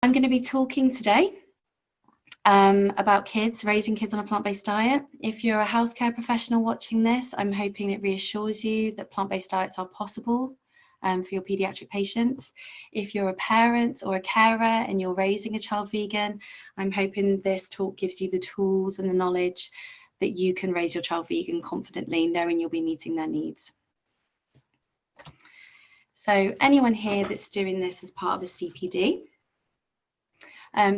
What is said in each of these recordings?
I'm going to be talking today about raising kids on a plant-based diet. If you're a healthcare professional watching this, I'm hoping it reassures you that plant-based diets are possible for your pediatric patients. If you're a parent or a carer and you're raising a child vegan, I'm hoping this talk gives you the tools and the knowledge that you can raise your child vegan confidently, knowing you'll be meeting their needs. So anyone here that's doing this as part of a CPD,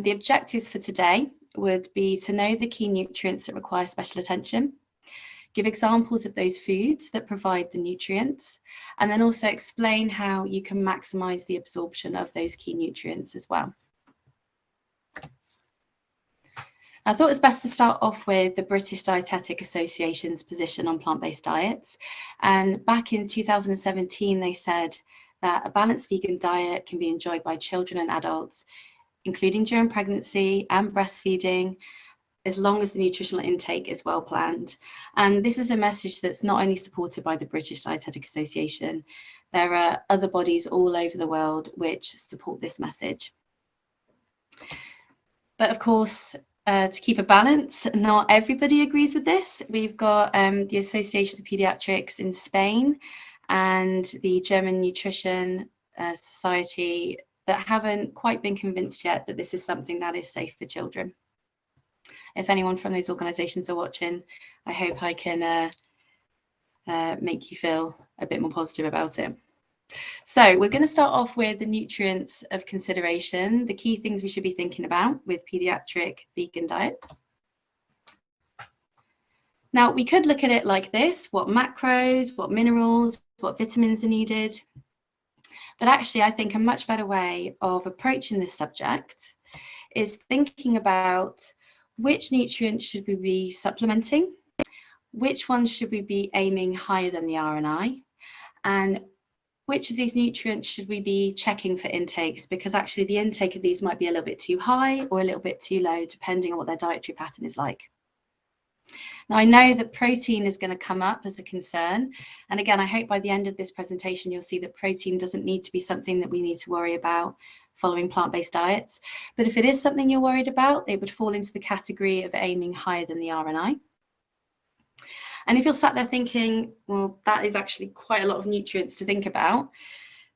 the objectives for today would be to know the key nutrients that require special attention, give examples of those foods that provide the nutrients, and then also explain how you can maximize the absorption of those key nutrients as well. I thought it was best to start off with the British Dietetic Association's position on plant-based diets. And back in 2017, they said that a balanced vegan diet can be enjoyed by children and adults, including during pregnancy and breastfeeding, as long as the nutritional intake is well planned. And this is a message that's not only supported by the British Dietetic Association, there are other bodies all over the world which support this message. But of course, to keep a balance, not everybody agrees with this. We've got the Association of Pediatrics in Spain and the German Nutrition Society that haven't quite been convinced yet that this is something that is safe for children. If anyone from those organisations are watching, I hope I can make you feel a bit more positive about it. So we're going to start off with the nutrients of consideration, the key things we should be thinking about with paediatric vegan diets. Now, we could look at it like this: what macros, what minerals, what vitamins are needed. But actually, I think a much better way of approaching this subject is thinking about which nutrients should we be supplementing, which ones should we be aiming higher than the RNI, and which of these nutrients should we be checking for intakes, because actually the intake of these might be a little bit too high or a little bit too low, depending on what their dietary pattern is like. Now, I know that protein is going to come up as a concern. And again, I hope by the end of this presentation, you'll see that protein doesn't need to be something that we need to worry about following plant-based diets. But if it is something you're worried about, it would fall into the category of aiming higher than the RNI. And if you're sat there thinking, well, that is actually quite a lot of nutrients to think about,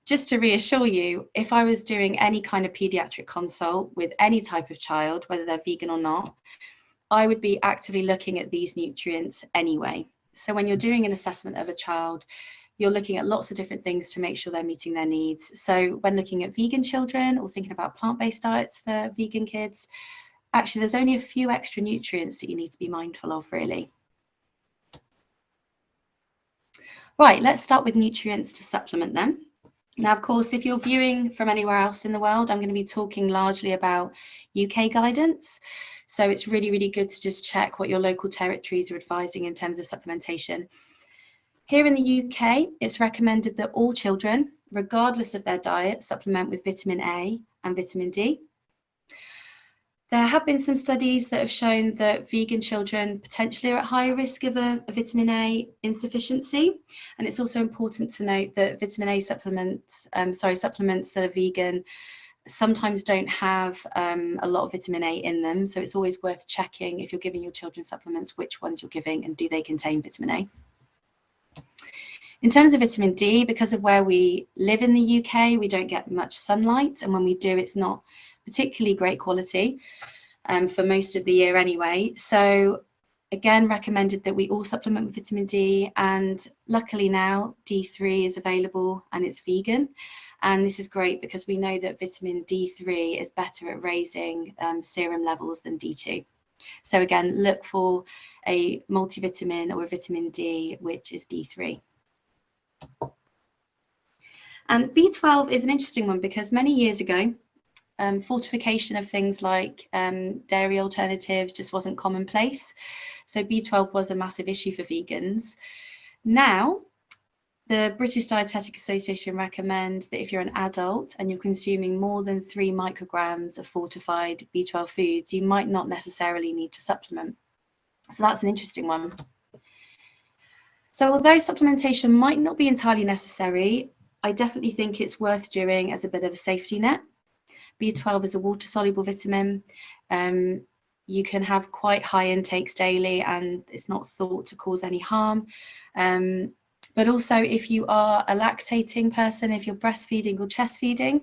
just to reassure you, if I was doing any kind of pediatric consult with any type of child, whether they're vegan or not, I would be actively looking at these nutrients anyway. So when you're doing an assessment of a child, you're looking at lots of different things to make sure they're meeting their needs. So when looking at vegan children or thinking about plant-based diets for vegan kids, actually there's only a few extra nutrients that you need to be mindful of, really. Right, let's start with nutrients to supplement them. Now, of course, if you're viewing from anywhere else in the world, I'm going to be talking largely about UK guidance. So it's really, really good to just check what your local territories are advising in terms of supplementation. Here in the UK, it's recommended that all children, regardless of their diet, supplement with vitamin A and vitamin D. There have been some studies that have shown that vegan children potentially are at higher risk of a vitamin A insufficiency. And it's also important to note that vitamin A supplements that are vegan sometimes don't have a lot of vitamin A in them. So it's always worth checking, if you're giving your children supplements, which ones you're giving and do they contain vitamin A. In terms of vitamin D, because of where we live in the UK, we don't get much sunlight. And when we do, it's not particularly great quality for most of the year anyway. So again, recommended that we all supplement with vitamin D. And luckily now D3 is available and it's vegan. And this is great because we know that vitamin D3 is better at raising serum levels than D2. So again, look for a multivitamin or a vitamin D, which is D3. And B12 is an interesting one because many years ago, fortification of things like dairy alternatives just wasn't commonplace. So B12 was a massive issue for vegans. Now, the British Dietetic Association recommend that if you're an adult and you're consuming more than 3 micrograms of fortified B12 foods, you might not necessarily need to supplement. So that's an interesting one. So although supplementation might not be entirely necessary, I definitely think it's worth doing as a bit of a safety net, B12 is a water-soluble vitamin. You can have quite high intakes daily and it's not thought to cause any harm. But also if you are a lactating person, if you're breastfeeding or chest feeding,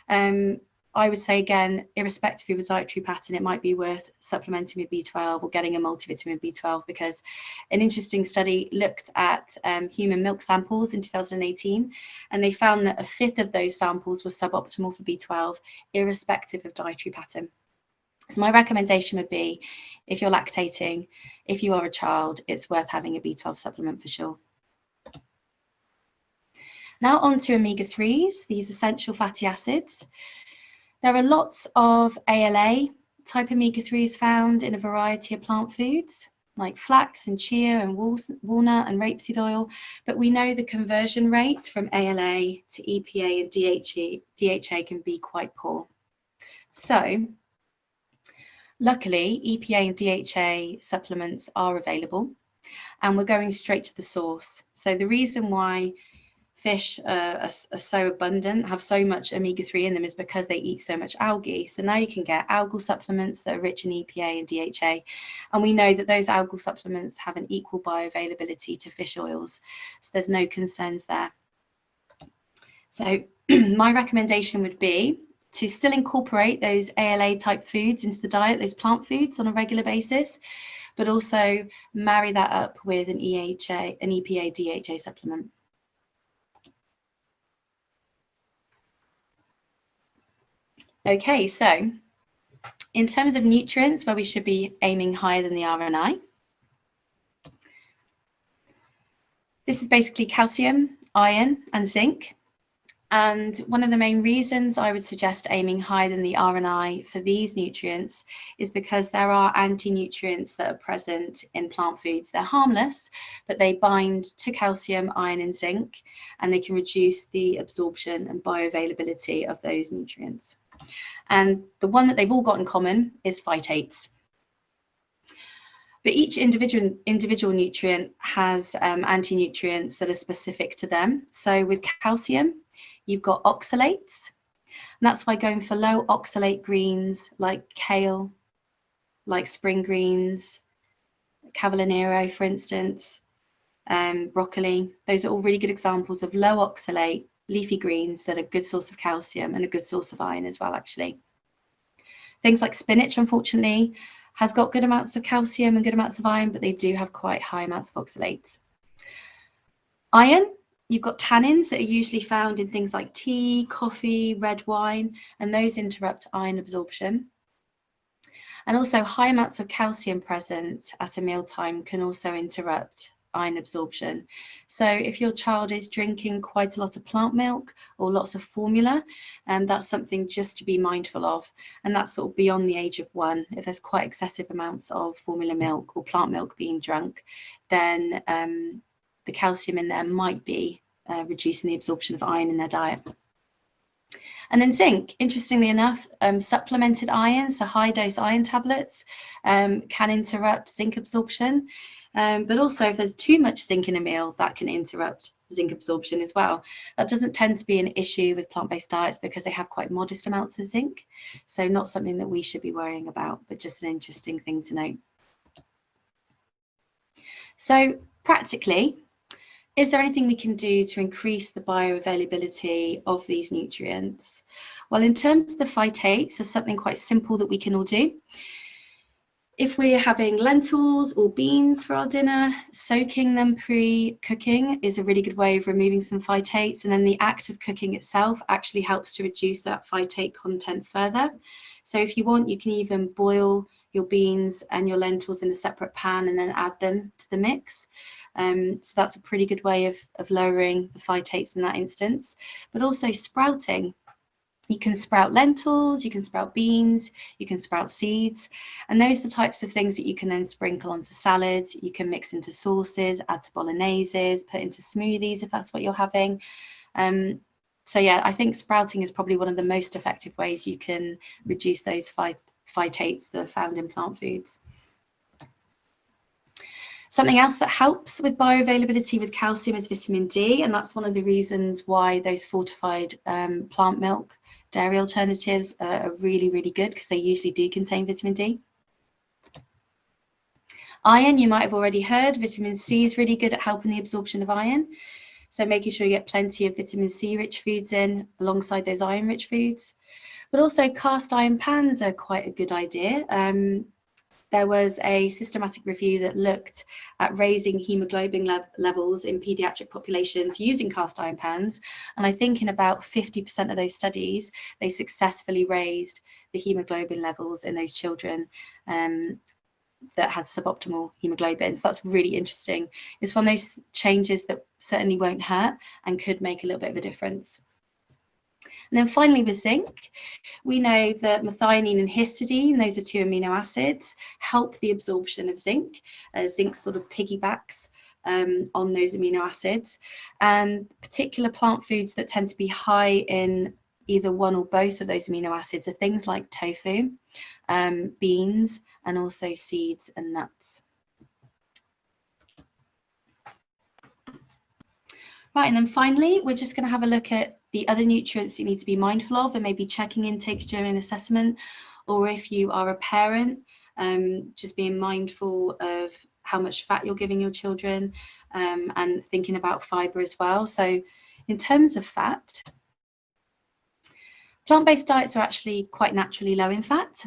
I would say, again, irrespective of your dietary pattern, it might be worth supplementing with B12 or getting a multivitamin B12, because an interesting study looked at human milk samples in 2018, and they found that 1/5 of those samples were suboptimal for B12, irrespective of dietary pattern. So my recommendation would be, if you're lactating, if you are a child, it's worth having a B12 supplement for sure. Now on to omega-3s, these essential fatty acids. There are lots of ALA type omega-3s found in a variety of plant foods, like flax and chia and walnut and rapeseed oil, but we know the conversion rate from ALA to EPA and DHA can be quite poor. So luckily, EPA and DHA supplements are available, and we're going straight to the source. So the reason why fish are so abundant, have so much omega-3 in them, is because they eat so much algae. So now you can get algal supplements that are rich in EPA and DHA, and we know that those algal supplements have an equal bioavailability to fish oils, so there's no concerns there. So my recommendation would be to still incorporate those ALA type foods into the diet, those plant foods, on a regular basis, but also marry that up with an EPA DHA supplement. Okay, so in terms of nutrients, where we should be aiming higher than the RNI, this is basically calcium, iron, and zinc. And one of the main reasons I would suggest aiming higher than the RNI for these nutrients is because there are anti-nutrients that are present in plant foods. They're harmless, but they bind to calcium, iron, and zinc, and they can reduce the absorption and bioavailability of those nutrients. And the one that they've all got in common is phytates. But each individual nutrient has anti-nutrients that are specific to them. So with calcium, you've got oxalates, and that's why going for low oxalate greens like kale, like spring greens, cavallonero, for instance, broccoli, those are all really good examples of low oxalate leafy greens that are a good source of calcium and a good source of iron as well, actually. Things like spinach, unfortunately, has got good amounts of calcium and good amounts of iron, but they do have quite high amounts of oxalates. Iron, you've got tannins that are usually found in things like tea, coffee, red wine, and those interrupt iron absorption. And also high amounts of calcium present at a mealtime can also interrupt iron absorption. So if your child is drinking quite a lot of plant milk or lots of formula, that's something just to be mindful of, and that's sort of beyond the age of 1. If there's quite excessive amounts of formula milk or plant milk being drunk, then the calcium in there might be reducing the absorption of iron in their diet. And then zinc, interestingly enough, supplemented iron, so high dose iron tablets, can interrupt zinc absorption. But also if there's too much zinc in a meal, that can interrupt zinc absorption as well. That doesn't tend to be an issue with plant-based diets because they have quite modest amounts of zinc. So not something that we should be worrying about, but just an interesting thing to note. So practically, is there anything we can do to increase the bioavailability of these nutrients? Well, in terms of the phytates, there's something quite simple that we can all do. If we're having lentils or beans for our dinner, soaking them pre-cooking is a really good way of removing some phytates, and then the act of cooking itself actually helps to reduce that phytate content further. So if you want, you can even boil your beans and your lentils in a separate pan and then add them to the mix. So that's a pretty good way of lowering the phytates in that instance. But also sprouting. You can sprout lentils, you can sprout beans, you can sprout seeds, and those are the types of things that you can then sprinkle onto salads. You can mix into sauces, add to bologneses, put into smoothies if that's what you're having. So yeah, I think sprouting is probably one of the most effective ways you can reduce those phytates that are found in plant foods. Something else that helps with bioavailability with calcium is vitamin D, and that's one of the reasons why those fortified plant milk Dairy alternatives are really, really good because they usually do contain vitamin D. Iron, you might have already heard, vitamin C is really good at helping the absorption of iron. So making sure you get plenty of vitamin C rich foods in alongside those iron rich foods. But also cast iron pans are quite a good idea. There was a systematic review that looked at raising hemoglobin levels in paediatric populations using cast iron pans. And I think in about 50% of those studies, they successfully raised the hemoglobin levels in those children that had suboptimal hemoglobin. So that's really interesting. It's one of those changes that certainly won't hurt and could make a little bit of a difference. And then finally with zinc, we know that methionine and histidine, those are 2 amino acids, help the absorption of zinc. Zinc sort of piggybacks on those amino acids, and particular plant foods that tend to be high in either one or both of those amino acids are things like tofu, beans, and also seeds and nuts. Right, and then finally, we're just going to have a look at the other nutrients you need to be mindful of and maybe checking intakes during assessment, or if you are a parent, just being mindful of how much fat you're giving your children, and thinking about fibre as well. So in terms of fat, plant-based diets are actually quite naturally low in fat,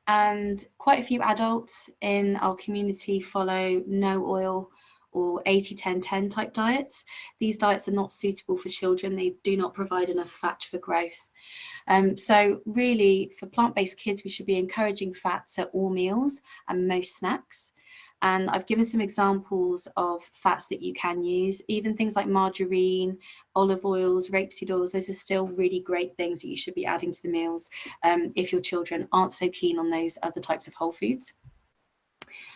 and quite a few adults in our community follow no oil or 80-10-10 type diets. These diets are not suitable for children. They do not provide enough fat for growth. So really, for plant-based kids, we should be encouraging fats at all meals and most snacks. And I've given some examples of fats that you can use, even things like margarine, olive oils, rapeseed oils. Those are still really great things that you should be adding to the meals if your children aren't so keen on those other types of whole foods.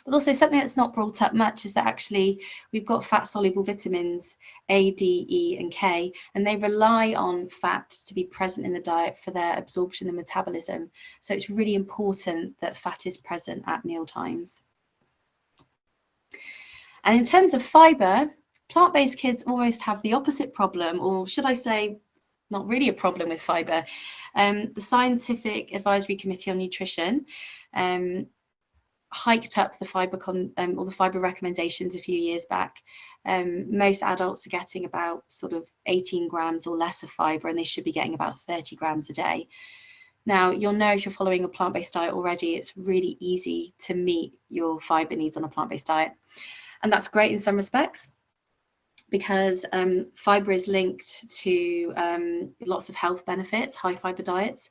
But also something that's not brought up much is that actually we've got fat-soluble vitamins A, D, E, and K, and they rely on fat to be present in the diet for their absorption and metabolism. So it's really important that fat is present at meal times. And in terms of fibre, plant-based kids almost have the opposite problem, or should I say, not really a problem with fibre. The Scientific Advisory Committee on Nutrition hiked up the fibre recommendations a few years back. Most adults are getting about sort of 18 grams or less of fibre, and they should be getting about 30 grams a day. Now, you'll know if you're following a plant-based diet already, it's really easy to meet your fibre needs on a plant-based diet. And that's great in some respects, because fibre is linked to lots of health benefits, high fibre diets.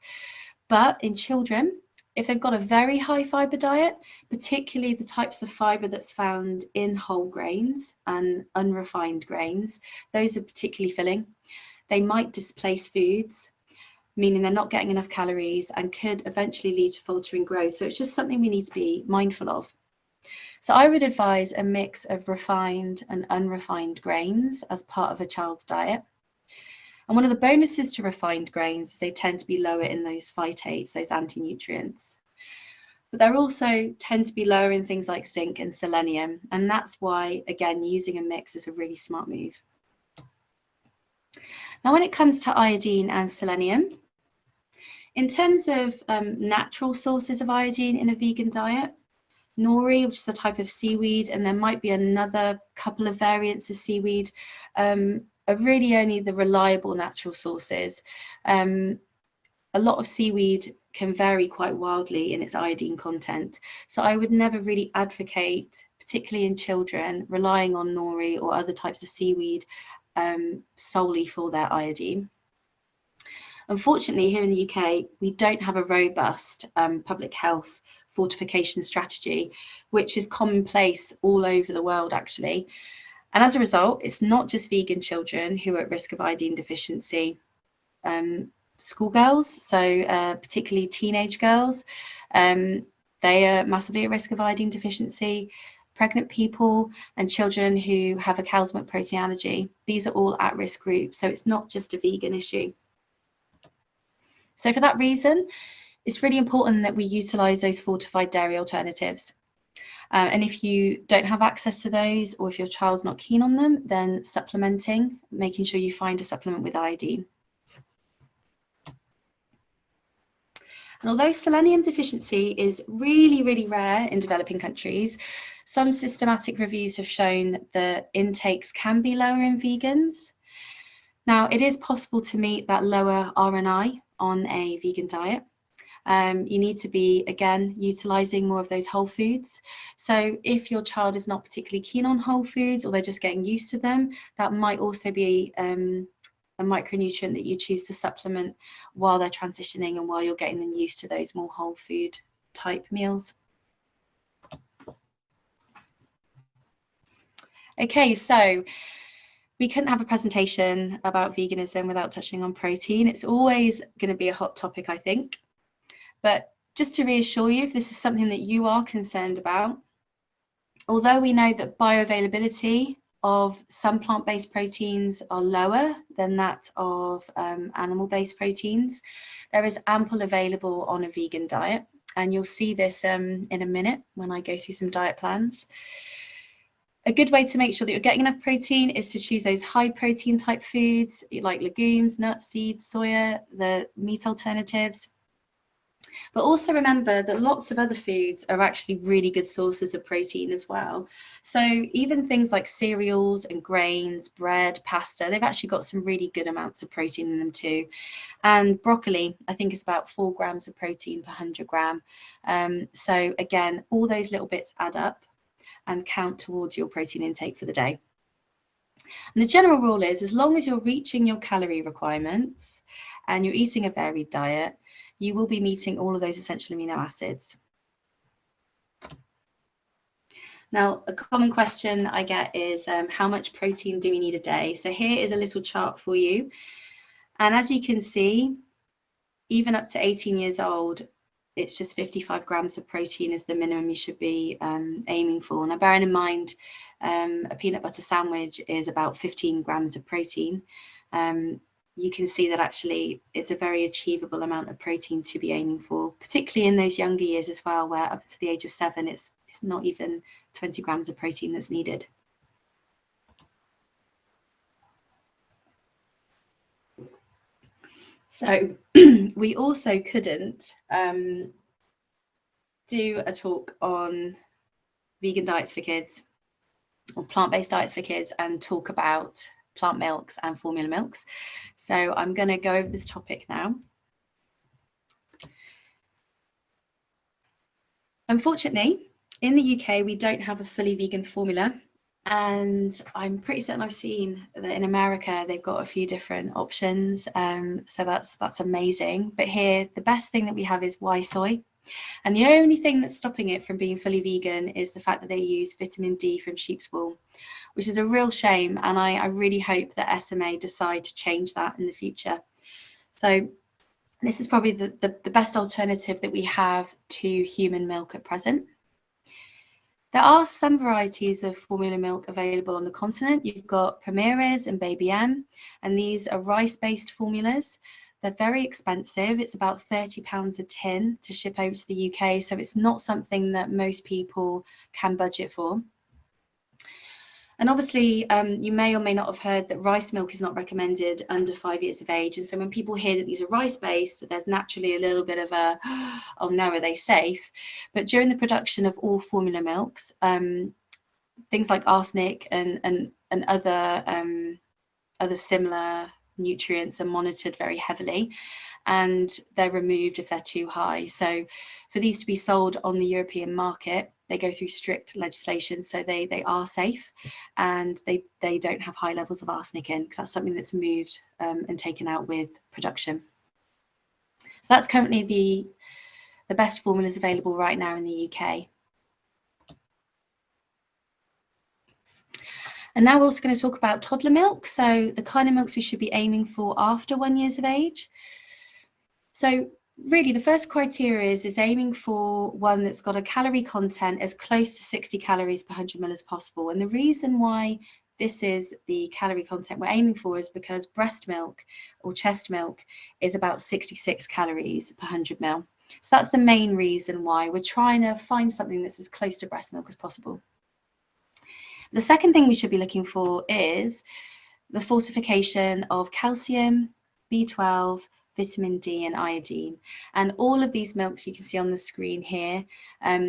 But in children, if they've got a very high fibre diet, particularly the types of fibre that's found in whole grains and unrefined grains, those are particularly filling. They might displace foods, meaning they're not getting enough calories and could eventually lead to faltering growth. So it's just something we need to be mindful of. So I would advise a mix of refined and unrefined grains as part of a child's diet. And one of the bonuses to refined grains is they tend to be lower in those phytates, those anti-nutrients. But they also tend to be lower in things like zinc and selenium. And that's why, again, using a mix is a really smart move. Now, when it comes to iodine and selenium, in terms of natural sources of iodine in a vegan diet, nori, which is a type of seaweed, and there might be another couple of variants of seaweed, are really only the reliable natural sources. A lot of seaweed can vary quite wildly in its iodine content. So I would never really advocate, particularly in children, relying on nori or other types of seaweed solely for their iodine. Unfortunately, here in the UK, we don't have a robust public health fortification strategy, which is commonplace all over the world, actually. And as a result, it's not just vegan children who are at risk of iodine deficiency. Schoolgirls, so particularly teenage girls, they are massively at risk of iodine deficiency. Pregnant people and children who have a cow's milk protein allergy, these are all at-risk groups. So it's not just a vegan issue. So for that reason, it's really important that we utilise those fortified dairy alternatives. And if you don't have access to those, or if your child's not keen on them, then supplementing, making sure you find a supplement with iodine. And although selenium deficiency is really, really rare in developing countries, some systematic reviews have shown that intakes can be lower in vegans. Now, it is possible to meet that lower RNI on a vegan diet. You need to be, again, utilising more of those whole foods. So if your child is not particularly keen on whole foods, or they're just getting used to them, that might also be a micronutrient that you choose to supplement while they're transitioning and while you're getting them used to those more whole food type meals. Okay, so we couldn't have a presentation about veganism without touching on protein. It's always going to be a hot topic, I think. But just to reassure you, if this is something that you are concerned about, although we know that bioavailability of some plant-based proteins are lower than that of animal-based proteins, there is ample available on a vegan diet. And you'll see this in a minute when I go through some diet plans. A good way to make sure that you're getting enough protein is to choose those high protein type foods like legumes, nuts, seeds, soya, the meat alternatives. But also remember that lots of other foods are actually really good sources of protein as well. So even things like cereals and grains, bread, pasta, they've actually got some really good amounts of protein in them too. And broccoli, I think, is about 4 grams of protein per 100 gram. So again, all those little bits add up and count towards your protein intake for the day. And the general rule is, as long as you're reaching your calorie requirements and you're eating a varied diet, you will be meeting all of those essential amino acids. Now, a common question I get is, how much protein do we need a day? So here is a little chart for you. And as you can see, even up to 18 years old, it's just 55 grams of protein is the minimum you should be aiming for. Now, bearing in mind, a peanut butter sandwich is about 15 grams of protein. You can see that actually it's a very achievable amount of protein to be aiming for, particularly in those younger years as well, where up to the age of 7, it's not even 20 grams of protein that's needed. So we also couldn't do a talk on vegan diets for kids or plant-based diets for kids and talk about plant milks and formula milks. So I'm going to go over this topic now. Unfortunately, in the UK, we don't have a fully vegan formula. And I'm pretty certain I've seen that in America, they've got a few different options. So that's amazing. But here, the best thing that we have is Y soy. And the only thing that's stopping it from being fully vegan is the fact that they use vitamin D from sheep's wool, which is a real shame. And I really hope that SMA decide to change that in the future. So this is probably the best alternative that we have to human milk at present. There are some varieties of formula milk available on the continent. You've got Primera's and Baby M, and these are rice-based formulas. They're very expensive. It's about £30 a tin to ship over to the UK, so it's not something that most people can budget for. And obviously, you may or may not have heard that rice milk is not recommended under 5 years of age. And so when people hear that these are rice-based, there's naturally a little bit of a, oh no, are they safe? But during the production of all formula milks, things like arsenic and other similar nutrients are monitored very heavily, and they're removed if they're too high. So for these to be sold on the European market, they go through strict legislation, so they are safe, and they don't have high levels of arsenic in, because that's something that's moved and taken out with production. So that's currently the best formulas available right now in the UK. And now we're also going to talk about toddler milk, so the kind of milks we should be aiming for after 1 year of age. So really, the first criteria is aiming for one that's got a calorie content as close to 60 calories per 100 ml as possible. And the reason why this is the calorie content we're aiming for is because breast milk or chest milk is about 66 calories per 100 ml. So that's the main reason why we're trying to find something that's as close to breast milk as possible. The second thing we should be looking for is the fortification of calcium, B12, vitamin D and iodine. And all of these milks you can see on the screen here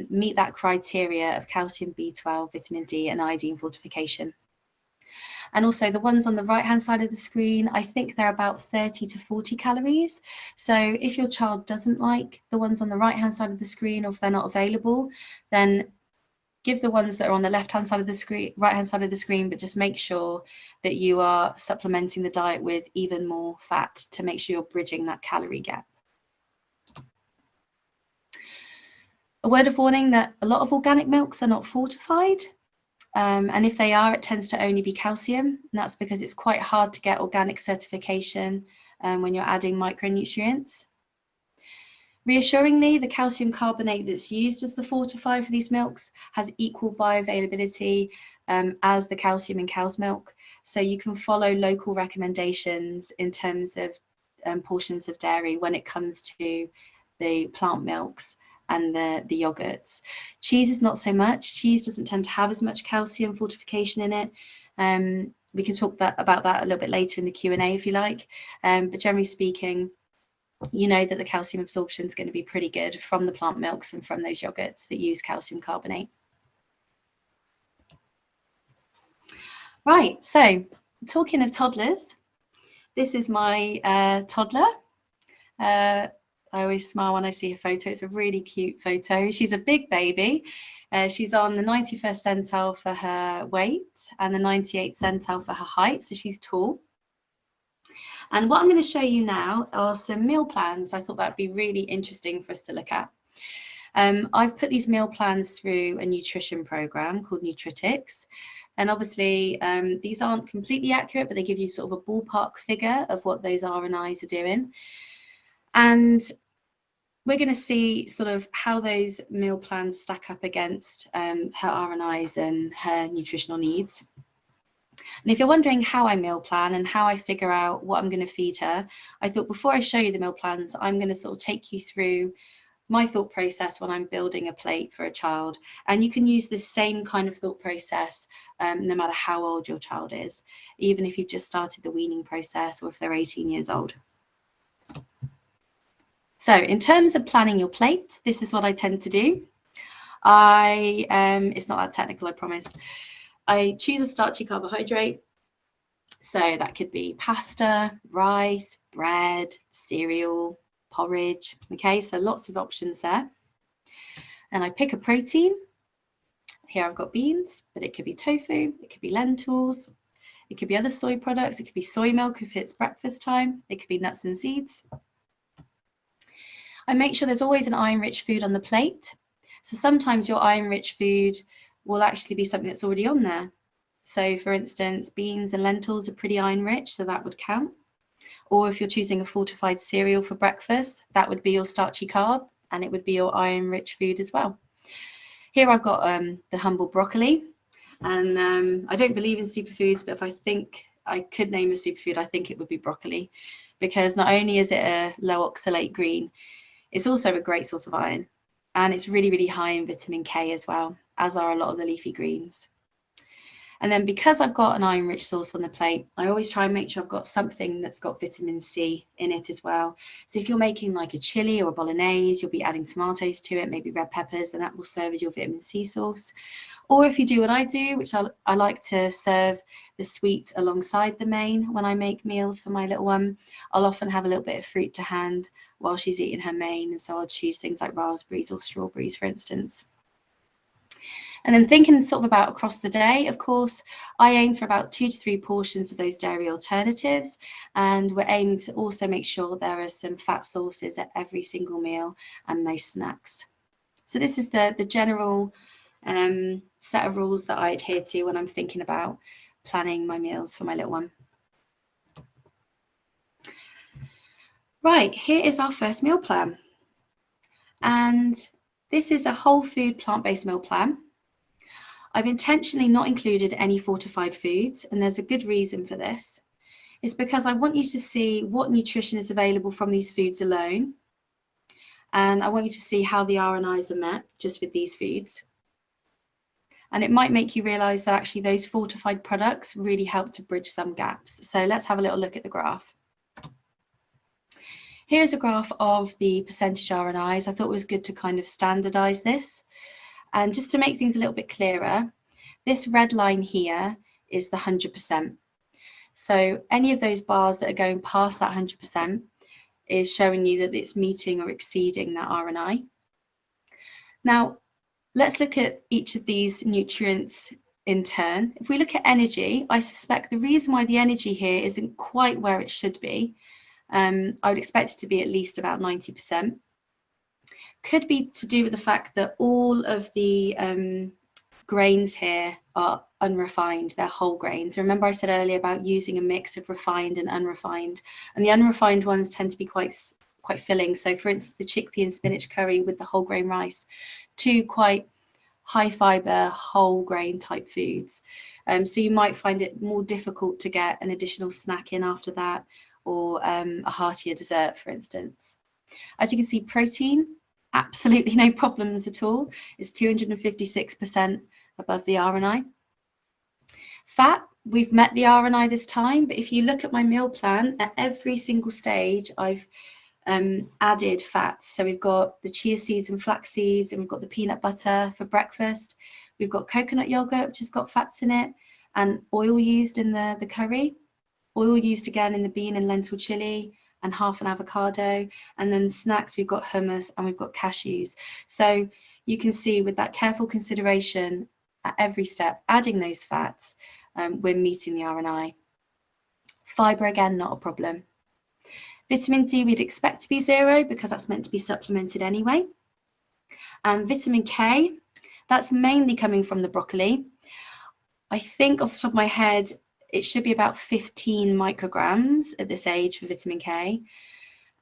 meet that criteria of calcium, B12, vitamin D and iodine fortification. And also the ones on the right hand side of the screen, I think they're about 30 to 40 calories. So if your child doesn't like the ones on the right hand side of the screen, or if they're not available, then give the ones that are on the left hand side of the screen, right hand side of the screen, but just make sure that you are supplementing the diet with even more fat to make sure you're bridging that calorie gap. A word of warning that a lot of organic milks are not fortified. And if they are, it tends to only be calcium. And that's because it's quite hard to get organic certification when you're adding micronutrients. Reassuringly, the calcium carbonate that's used as the fortifier for these milks has equal bioavailability as the calcium in cow's milk. So you can follow local recommendations in terms of portions of dairy when it comes to the plant milks and the yogurts. Cheese is not so much. Cheese doesn't tend to have as much calcium fortification in it. We can talk about that a little bit later in the Q&A if you like. But generally speaking, you know that the calcium absorption is going to be pretty good from the plant milks and from those yogurts that use calcium carbonate. Right, so talking of toddlers, this is my toddler. I always smile when I see a photo. It's a really cute photo. She's a big baby. She's on the 91st centile for her weight and the 98th centile for her height, so she's tall. And what I'm going to show you now are some meal plans. I thought that'd be really interesting for us to look at. I've put these meal plans through a nutrition program called Nutritics. And obviously, these aren't completely accurate, but they give you sort of a ballpark figure of what those RNIs are doing. And we're going to see sort of how those meal plans stack up against her RNIs and her nutritional needs. And if you're wondering how I meal plan and how I figure out what I'm going to feed her, I thought before I show you the meal plans, I'm going to sort of take you through my thought process when I'm building a plate for a child. And you can use the same kind of thought process no matter how old your child is, even if you've just started the weaning process or if they're 18 years old. So in terms of planning your plate, this is what I tend to do. It's not that technical, I promise. I choose a starchy carbohydrate. So that could be pasta, rice, bread, cereal, porridge. Okay, so lots of options there. And I pick a protein. Here I've got beans, but it could be tofu, it could be lentils, it could be other soy products, it could be soy milk if it's breakfast time, it could be nuts and seeds. I make sure there's always an iron-rich food on the plate. So sometimes your iron-rich food will actually be something that's already on there. So for instance, beans and lentils are pretty iron-rich, so that would count. Or if you're choosing a fortified cereal for breakfast, that would be your starchy carb, and it would be your iron-rich food as well. Here I've got the humble broccoli, and I don't believe in superfoods, but if I think I could name a superfood, I think it would be broccoli, because not only is it a low oxalate green, it's also a great source of iron, and it's really, really high in vitamin K as well, as are a lot of the leafy greens. And then because I've got an iron-rich source on the plate, I always try and make sure I've got something that's got vitamin C in it as well. So if you're making like a chili or a bolognese, you'll be adding tomatoes to it, maybe red peppers, then that will serve as your vitamin C source. Or if you do what I do, which I like to serve the sweet alongside the main when I make meals for my little one, I'll often have a little bit of fruit to hand while she's eating her main. And so I'll choose things like raspberries or strawberries, for instance. And then thinking sort of about across the day, of course, I aim for about 2 to 3 portions of those dairy alternatives. And we're aiming to also make sure there are some fat sources at every single meal and most snacks. So this is the general set of rules that I adhere to when I'm thinking about planning my meals for my little one. Right, here is our first meal plan. And this is a whole food plant-based meal plan. I've intentionally not included any fortified foods, and there's a good reason for this. It's because I want you to see what nutrition is available from these foods alone, and I want you to see how the RNIs are met just with these foods. And it might make you realise that actually those fortified products really help to bridge some gaps. So let's have a little look at the graph. Here's a graph of the percentage RNIs. I thought it was good to kind of standardize this. And just to make things a little bit clearer, this red line here is the 100%. So any of those bars that are going past that 100% is showing you that it's meeting or exceeding that RNI. Now, let's look at each of these nutrients in turn. If we look at energy, I suspect the reason why the energy here isn't quite where it should be, I would expect it to be at least about 90%. Could be to do with the fact that all of the grains here are unrefined, they're whole grains. Remember I said earlier about using a mix of refined and unrefined, and the unrefined ones tend to be quite filling. So for instance, the chickpea and spinach curry with the whole grain rice, two quite high fiber whole grain type foods. So you might find it more difficult to get an additional snack in after that, or a heartier dessert, for instance. As you can see, protein, absolutely no problems at all. It's 256% above the RNI. Fat, we've met the RNI this time, but if you look at my meal plan, at every single stage, I've added fats. So we've got the chia seeds and flax seeds, and we've got the peanut butter for breakfast. We've got coconut yogurt, which has got fats in it, and oil used in the curry, oil used again in the bean and lentil chili, and half an avocado. And then snacks, we've got hummus and we've got cashews. So you can see with that careful consideration at every step, adding those fats, we're meeting the RNI. Fibre, again, not a problem. Vitamin D we'd expect to be 0 because that's meant to be supplemented anyway. And vitamin K, that's mainly coming from the broccoli. I think off the top of my head, it should be about 15 micrograms at this age for vitamin K.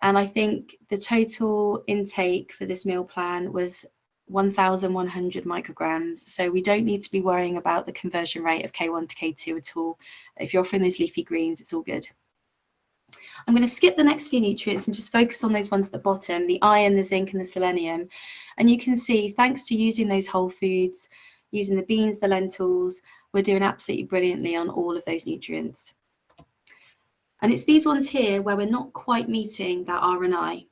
And I think the total intake for this meal plan was 1,100 micrograms. So we don't need to be worrying about the conversion rate of K1 to K2 at all. If you're offering those leafy greens, it's all good. I'm going to skip the next few nutrients and just focus on those ones at the bottom, the iron, the zinc and the selenium. And you can see, thanks to using those whole foods, using the beans, the lentils, we're doing absolutely brilliantly on all of those nutrients. And it's these ones here where we're not quite meeting that RNI.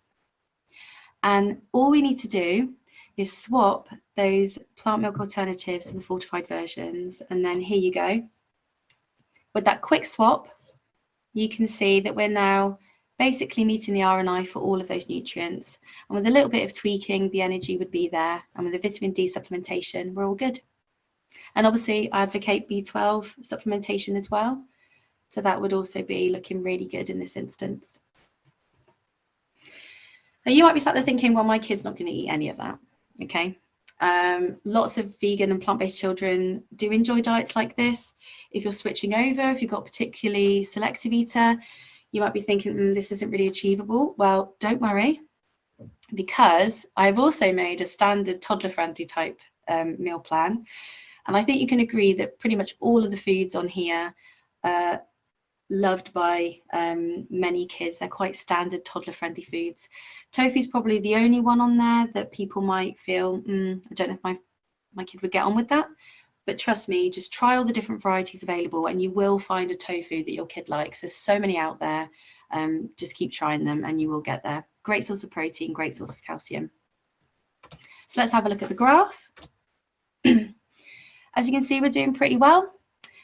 And all we need to do is swap those plant milk alternatives to the fortified versions. And then here you go. With that quick swap, you can see that we're now basically meeting the RNI for all of those nutrients. And with a little bit of tweaking, the energy would be there. And with the vitamin D supplementation, we're all good. And obviously, I advocate B12 supplementation as well. So that would also be looking really good in this instance. Now, you might be sat there thinking, well, my kid's not going to eat any of that. Okay. Lots of vegan and plant-based children do enjoy diets like this. If you're switching over, if you've got a particularly selective eater, you might be thinking, this isn't really achievable. Well, don't worry, because I've also made a standard toddler-friendly type meal plan. And I think you can agree that pretty much all of the foods on here are loved by many kids. They're quite standard toddler-friendly foods. Tofu is probably the only one on there that people might feel, I don't know if my kid would get on with that. But trust me, just try all the different varieties available and you will find a tofu that your kid likes. There's so many out there. Just keep trying them and you will get there. Great source of protein, great source of calcium. So let's have a look at the graph. As you can see, we're doing pretty well.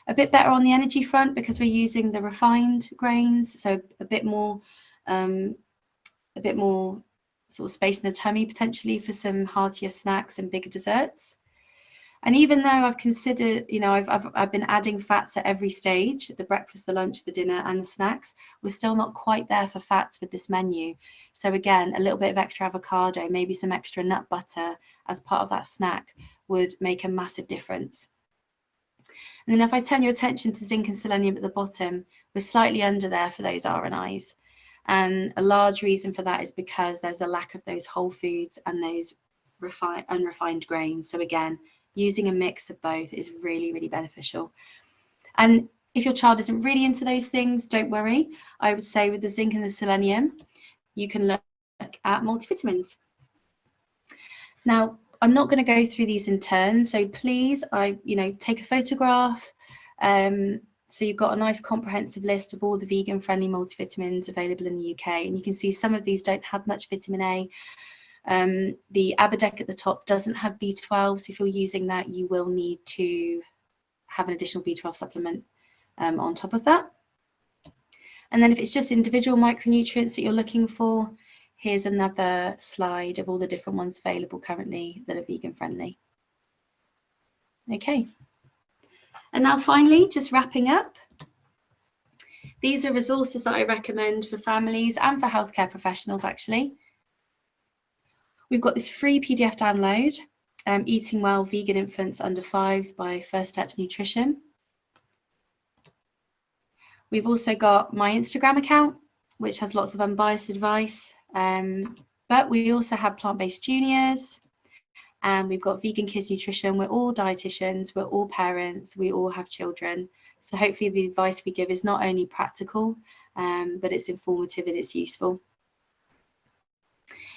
A bit better on the energy front because we're using the refined grains, so a bit more sort of space in the tummy potentially for some heartier snacks and bigger desserts. And even though I've considered, I've been adding fats at every stage, the breakfast, the lunch, the dinner and the snacks, we're still not quite there for fats with this menu. So again, a little bit of extra avocado, maybe some extra nut butter as part of that snack would make a massive difference. And then if I turn your attention to zinc and selenium at the bottom, we're slightly under there for those RNIs. And a large reason for that is because there's a lack of those whole foods and those unrefined grains. So again, using a mix of both is really, really beneficial. And if your child isn't really into those things, don't worry. I would say with the zinc and the selenium, you can look at multivitamins. Now, I'm not going to go through these in turn, so please, take a photograph, So you've got a nice comprehensive list of all the vegan-friendly multivitamins available in the UK, and you can see some of these don't have much vitamin A. The Aberdec at the top doesn't have B12, so if you're using that, you will need to have an additional B12 supplement on top of that. And then if it's just individual micronutrients that you're looking for, here's another slide of all the different ones available currently that are vegan friendly. Okay. And now finally, just wrapping up, these are resources that I recommend for families and for healthcare professionals actually. We've got this free PDF download, Eating Well Vegan Infants Under 5 by First Steps Nutrition. We've also got my Instagram account, which has lots of unbiased advice, but we also have Plant-Based Juniors, and we've got Vegan Kids Nutrition. We're all dietitians, we're all parents, we all have children. So hopefully the advice we give is not only practical, but it's informative and it's useful.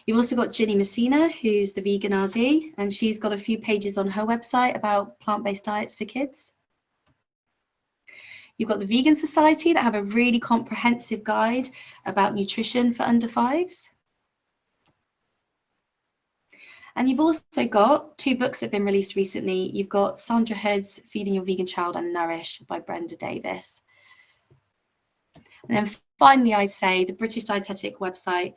You've also got Ginny Messina, who's the vegan RD, and she's got a few pages on her website about plant-based diets for kids. You've got the Vegan Society that have a really comprehensive guide about nutrition for under 5s. And you've also got 2 books that have been released recently. You've got Sandra Hood's Feeding Your Vegan Child Unnourished by Brenda Davis. And then finally, I'd say the British Dietetic website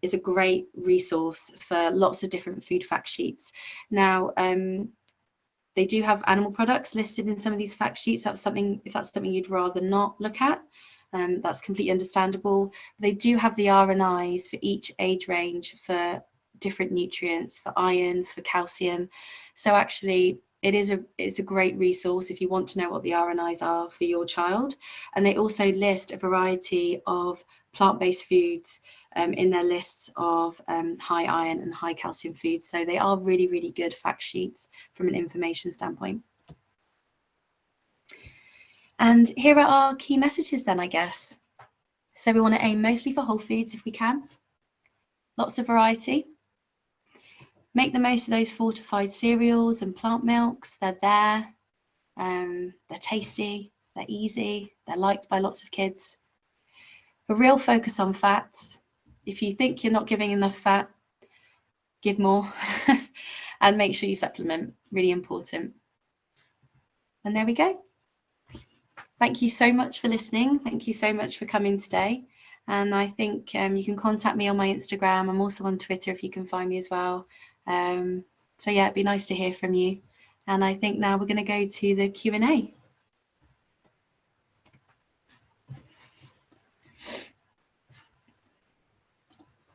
is a great resource for lots of different food fact sheets. Now, they do have animal products listed in some of these fact sheets. If that's something you'd rather not look at, that's completely understandable. They do have the RNIs for each age range for different nutrients, for iron, for calcium. So actually, it's a great resource if you want to know what the RNIs are for your child. And they also list a variety of plant-based foods in their lists of high iron and high calcium foods. So they are really, really good fact sheets from an information standpoint. And here are our key messages then, I guess. So we want to aim mostly for whole foods if we can. Lots of variety. Make the most of those fortified cereals and plant milks. They're there, they're tasty, they're easy, they're liked by lots of kids. A real focus on fats. If you think you're not giving enough fat, give more and make sure you supplement, really important. And there we go. Thank you so much for listening. Thank you so much for coming today. And I think you can contact me on my Instagram. I'm also on Twitter if you can find me as well. So yeah, it'd be nice to hear from you. And I think now we're going to go to the Q&A.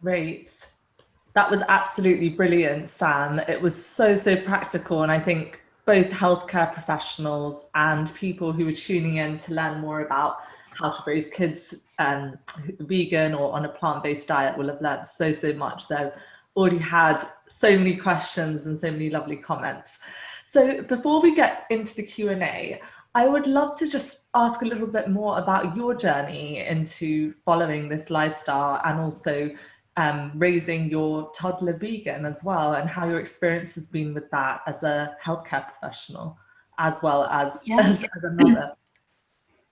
Great. That was absolutely brilliant, Sam. It was so practical. And I think both healthcare professionals and people who are tuning in to learn more about how to raise kids vegan or on a plant-based diet will have learned so much. They've already had so many questions and so many lovely comments. So before we get into the Q&A, I would love to just ask a little bit more about your journey into following this lifestyle and also raising your toddler vegan as well, and how your experience has been with that as a healthcare professional as well as, as a mother.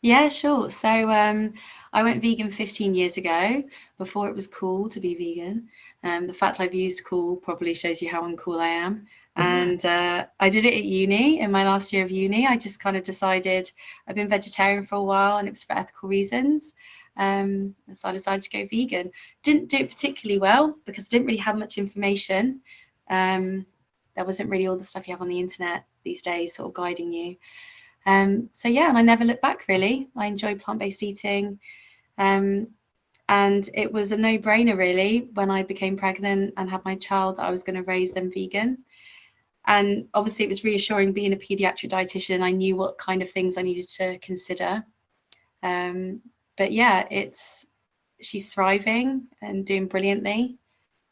Yeah, sure. So I went vegan 15 years ago, before it was cool to be vegan. The fact I've used cool probably shows you how uncool I am. And I did it at uni, in my last year of uni. I just kind of decided, I've been vegetarian for a while and it was for ethical reasons. And so I decided to go vegan. Didn't do it particularly well because I didn't really have much information. There wasn't really all the stuff you have on the internet these days sort of guiding you. So yeah, and I never looked back really. I enjoy plant-based eating. And it was a no-brainer really when I became pregnant and had my child that I was going to raise them vegan. And obviously it was reassuring being a pediatric dietitian. I knew what kind of things I needed to consider. But yeah, she's thriving and doing brilliantly.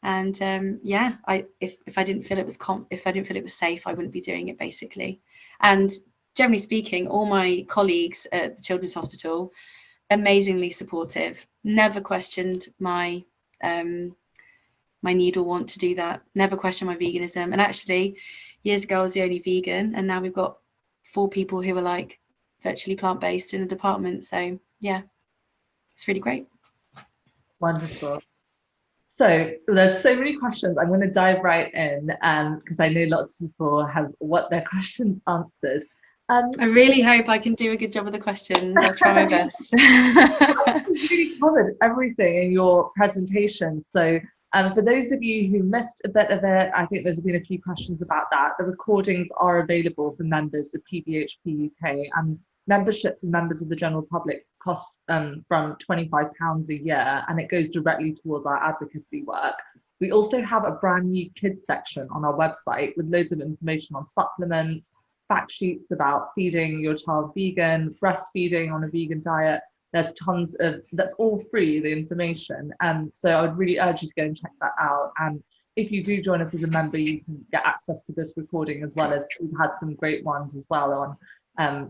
And yeah, if I didn't feel it was safe, I wouldn't be doing it basically. And generally speaking, all my colleagues at the Children's Hospital, amazingly supportive, never questioned my my need or want to do that, never questioned my veganism. And actually, years ago I was the only vegan, and now we've got 4 people who are like virtually plant-based in the department. So yeah, it's really great. Wonderful. So there's so many questions. I'm going to dive right in because I know lots of people have want their questions answered. I really hope I can do a good job of the questions. I'll try my best. You really covered everything in your presentation. So for those of you who missed a bit of it, I think there's been a few questions about that. The recordings are available for members of PBHP UK, and membership for members of the general public costs from £25 a year, and it goes directly towards our advocacy work. We also have a brand new kids section on our website with loads of information on supplements, fact sheets about feeding your child vegan, breastfeeding on a vegan diet. There's tons of, that's all free, the information. And so I would really urge you to go and check that out. And if you do join us as a member, you can get access to this recording, as well as we've had some great ones as well on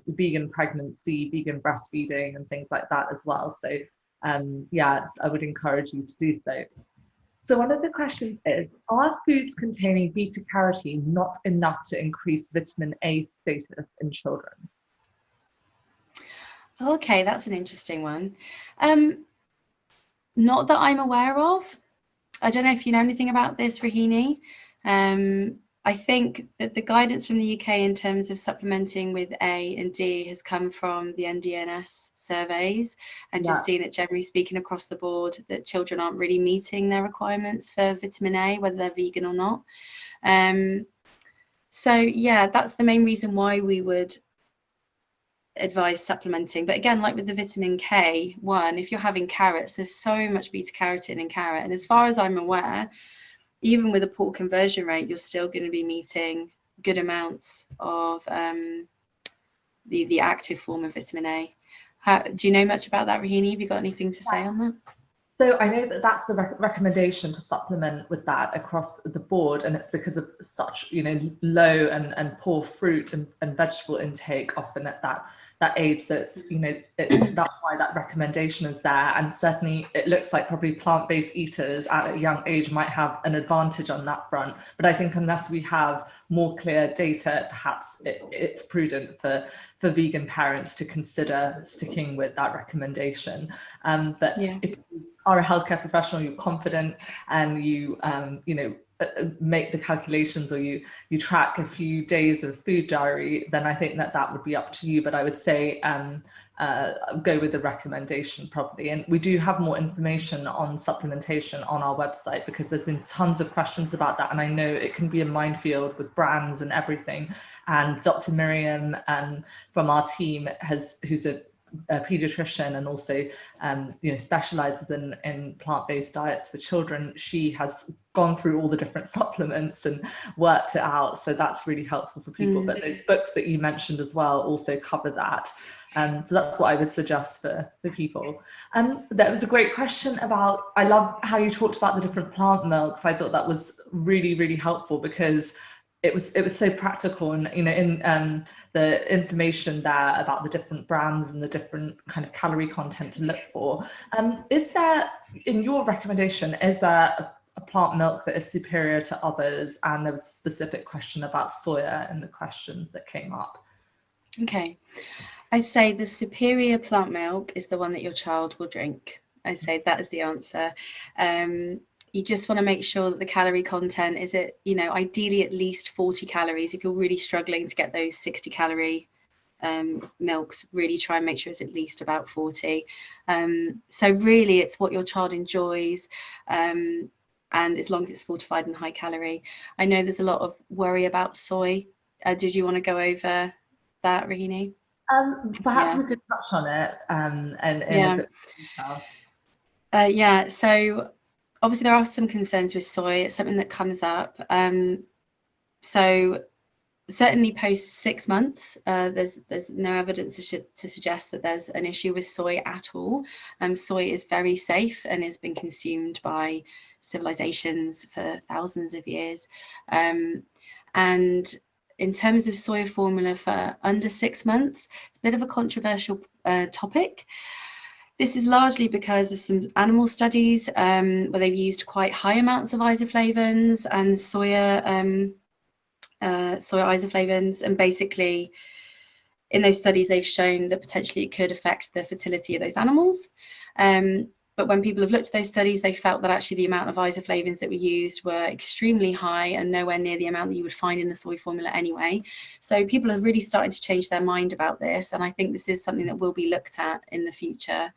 vegan pregnancy, vegan breastfeeding and things like that as well. So yeah, I would encourage you to do so. So one of the questions is, are foods containing beta carotene not enough to increase vitamin A status in children? Okay, that's an interesting one. Not that I'm aware of. I don't know if you know anything about this, Rahini. I think that the guidance from the UK in terms of supplementing with A and D has come from the NDNS surveys, and just seeing that generally speaking across the board that children aren't really meeting their requirements for vitamin A, whether they're vegan or not. So yeah, that's the main reason why we would advise supplementing. But again, like with the vitamin K1, if you're having carrots, there's so much beta carotene in carrot, and as far as I'm aware, even with a poor conversion rate, you're still going to be meeting good amounts of the active form of vitamin A. Do you know much about that, Rahini? Have you got anything to say on that? So I know that that's the recommendation to supplement with that across the board, and it's because of such, you know, low and poor fruit and vegetable intake often at that age. So it's, you know, that's why that recommendation is there. And certainly it looks like probably plant-based eaters at a young age might have an advantage on that front. But I think unless we have more clear data, perhaps it's prudent for vegan parents to consider sticking with that recommendation. But if you are a healthcare professional, you're confident, and you you know, make the calculations, or you track a few days of food diary, then I think that would be up to you. But I would say go with the recommendation probably. And we do have more information on supplementation on our website, because there's been tons of questions about that, and I know it can be a minefield with brands and everything. And Dr. Miriam from our team who's a pediatrician and also you know, specializes in plant-based diets for children, she has gone through all the different supplements and worked it out, so that's really helpful for people. But those books that you mentioned as well also cover that, so that's what I would suggest for people. There was a great question about, I love how you talked about the different plant milks. I thought that was really helpful, because it was so practical, and you know, in the information there about the different brands and the different kind of calorie content to look for. Is there, in your recommendation, is there a plant milk that is superior to others? And there was a specific question about soya in the questions that came up. Okay, I'd say the superior plant milk is the one that your child will drink. I'd say that is the answer. You just want to make sure that the calorie content is at, you know, ideally at least 40 calories. If you're really struggling to get those 60 calorie milks, really try and make sure it's at least about 40. So really it's what your child enjoys, and as long as it's fortified and high calorie. I know there's a lot of worry about soy. Did you want to go over that, Rahini? Perhaps we could touch on it and in a bit more detail. Yeah, so obviously there are some concerns with soy. It's something that comes up. So certainly post 6 months, there's no evidence to suggest that there's an issue with soy at all. Soy is very safe and has been consumed by civilizations for thousands of years. And in terms of soy formula for under 6 months, it's a bit of a controversial topic. This is largely because of some animal studies where they've used quite high amounts of isoflavones and soya isoflavones, and basically in those studies, they've shown that potentially it could affect the fertility of those animals. But when people have looked at those studies, they felt that actually the amount of isoflavones that were used were extremely high and nowhere near the amount that you would find in the soy formula anyway. So people are really starting to change their mind about this. And I think this is something that will be looked at in the future,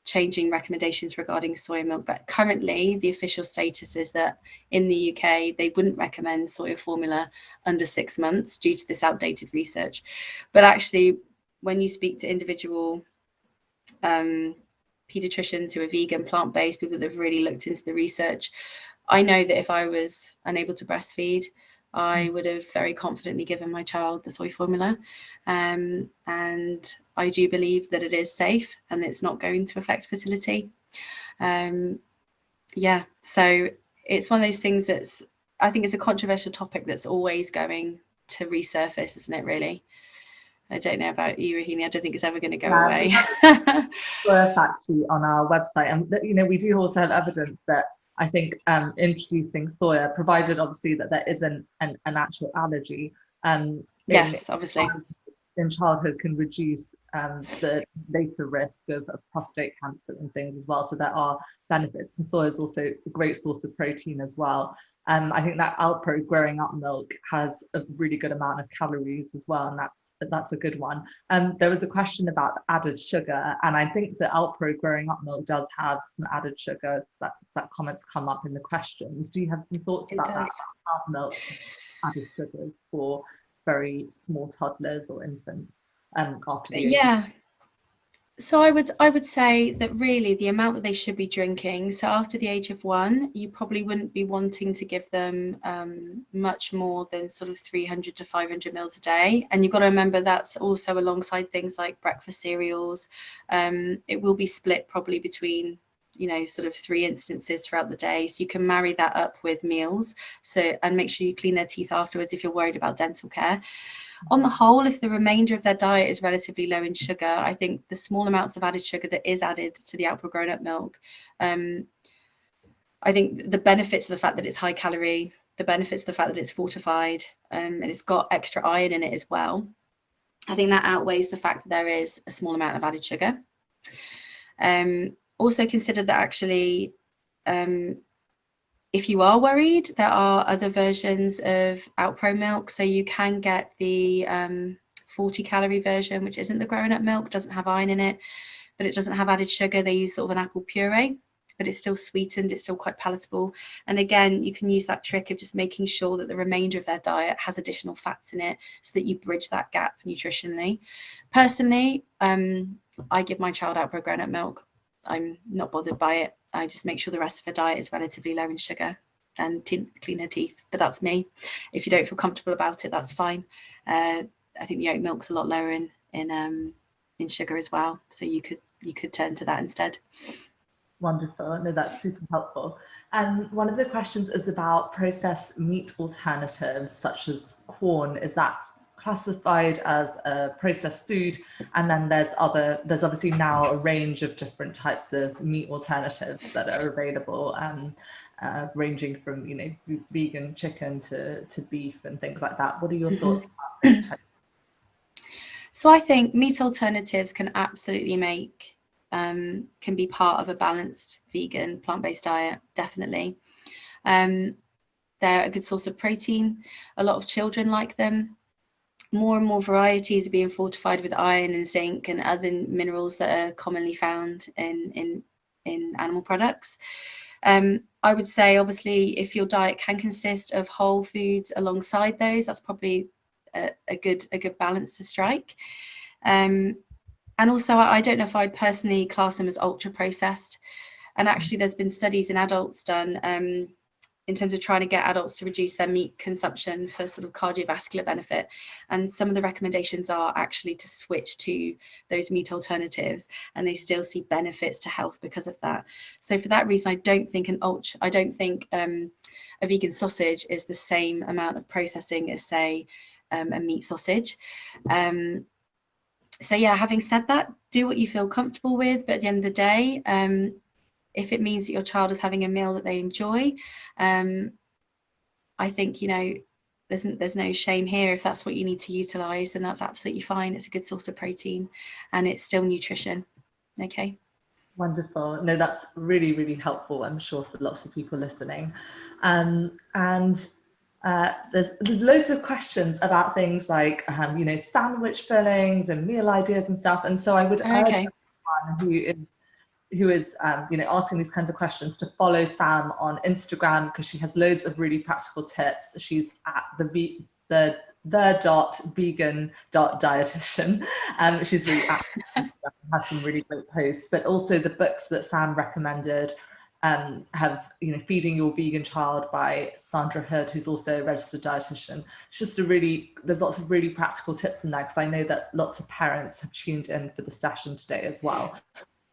changing recommendations regarding soy milk. But currently, the official status is that in the UK, they wouldn't recommend soy formula under 6 months due to this outdated research. But actually, when you speak to individual pediatricians who are vegan, plant-based, people that have really looked into the research, I know that if I was unable to breastfeed, I would have very confidently given my child the soy formula. And I do believe that it is safe and it's not going to affect fertility. Yeah, so it's one of those things that's, I think it's a controversial topic that's always going to resurface, isn't it, really? I don't know about you, Rahini. I don't think it's ever going to go away. Soya factory on our website, and you know, we do also have evidence that I think introducing soya, provided obviously that there isn't an actual allergy, yes, obviously in childhood, can reduce the later risk of prostate cancer and things as well. So there are benefits, and soya is also a great source of protein as well. I think that Alpro growing up milk has a really good amount of calories as well, and that's a good one. There was a question about added sugar, and I think the Alpro growing up milk does have some added sugar. That comments come up in the questions. Do you have some thoughts about that? About milk added sugars for very small toddlers or infants after the age? Yeah. So I would say that really the amount that they should be drinking, so after the age of 1, you probably wouldn't be wanting to give them much more than sort of 300 to 500 mils a day. And you've got to remember that's also alongside things like breakfast cereals. It will be split probably between, you know, sort of 3 instances throughout the day. So you can marry that up with meals. And make sure you clean their teeth afterwards if you're worried about dental care. On the whole, if the remainder of their diet is relatively low in sugar, I think the small amounts of added sugar that is added to the Alpro grown up milk, I think the benefits of the fact that it's high calorie, the benefits of the fact that it's fortified, and it's got extra iron in it as well, I think that outweighs the fact that there is a small amount of added sugar. Also consider that actually, if you are worried, there are other versions of Alpro milk. So you can get the 40 calorie version, which isn't the grown up milk, doesn't have iron in it, but it doesn't have added sugar. They use sort of an apple puree, but it's still sweetened, it's still quite palatable. And again, you can use that trick of just making sure that the remainder of their diet has additional fats in it so that you bridge that gap nutritionally. Personally, I give my child Alpro grown up milk. I'm not bothered by it. I just make sure the rest of her diet is relatively low in sugar and clean her teeth. But that's me. If you don't feel comfortable about it, that's fine. I think the oat milk's a lot lower in sugar as well, so you could turn to that instead. Wonderful. No, that's super helpful. And one of the questions is about processed meat alternatives such as corn. Is that classified as a processed food? And then there's obviously now a range of different types of meat alternatives that are available, ranging from, you know, vegan chicken to beef and things like that. What are your thoughts about those types? So I think meat alternatives can absolutely can be part of a balanced vegan plant-based diet, definitely. They're a good source of protein. A lot of children like them. More and more varieties are being fortified with iron and zinc and other minerals that are commonly found in animal products. I would say, obviously, if your diet can consist of whole foods alongside those, that's probably a good balance to strike. And also, I don't know if I'd personally class them as ultra processed. And actually, there's been studies in adults done in terms of trying to get adults to reduce their meat consumption for sort of cardiovascular benefit. And some of the recommendations are actually to switch to those meat alternatives, and they still see benefits to health because of that. So for that reason, I don't think a vegan sausage is the same amount of processing as, say, a meat sausage. So yeah, having said that, do what you feel comfortable with, but at the end of the day, if it means that your child is having a meal that they enjoy, I think, you know, there's no shame here. If that's what you need to utilize, then that's absolutely fine. It's a good source of protein and it's still nutrition. Okay. Wonderful. No, that's really, really helpful, I'm sure, for lots of people listening. There's loads of questions about things like, you know, sandwich fillings and meal ideas and stuff. And so I would urge everyone who is you know, asking these kinds of questions to follow Sam on Instagram, because she has loads of really practical tips. She's at the.vegan.dietitian. She's really active, has some really great posts, but also the books that Sam recommended have, you know, Feeding Your Vegan Child by Sandra Hood, who's also a registered dietitian. It's just there's lots of really practical tips in there, because I know that lots of parents have tuned in for the session today as well.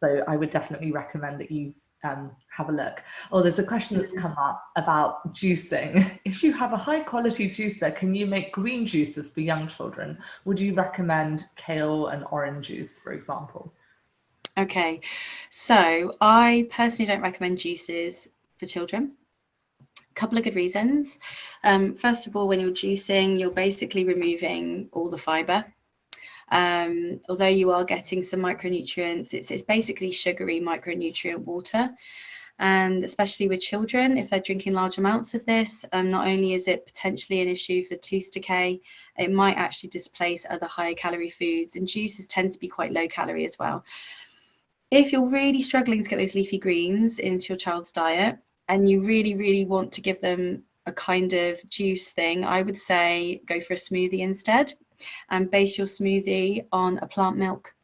So I would definitely recommend that you have a look. Oh, there's a question that's come up about juicing. If you have a high quality juicer, can you make green juices for young children? Would you recommend kale and orange juice, for example? Okay, so I personally don't recommend juices for children. A couple of good reasons. First of all, when you're juicing, you're basically removing all the fiber. Although you are getting some micronutrients, it's basically sugary micronutrient water. And especially with children, if they're drinking large amounts of this, not only is it potentially an issue for tooth decay, it might actually displace other higher calorie foods, and juices tend to be quite low calorie as well. If you're really struggling to get those leafy greens into your child's diet, and you really, really want to give them a kind of juice thing, I would say go for a smoothie instead, and base your smoothie on a plant milk.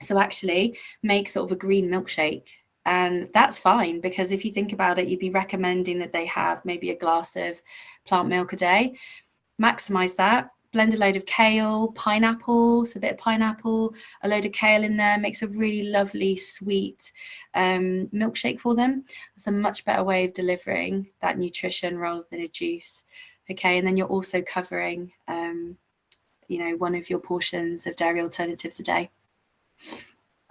So actually make sort of a green milkshake. And that's fine, because if you think about it, you'd be recommending that they have maybe a glass of plant milk a day. Maximize that. Blend a load of kale, pineapple, so a bit of pineapple, a load of kale in there, makes a really lovely sweet milkshake for them. It's a much better way of delivering that nutrition rather than a juice. Okay, and then you're also covering you know, one of your portions of dairy alternatives a day.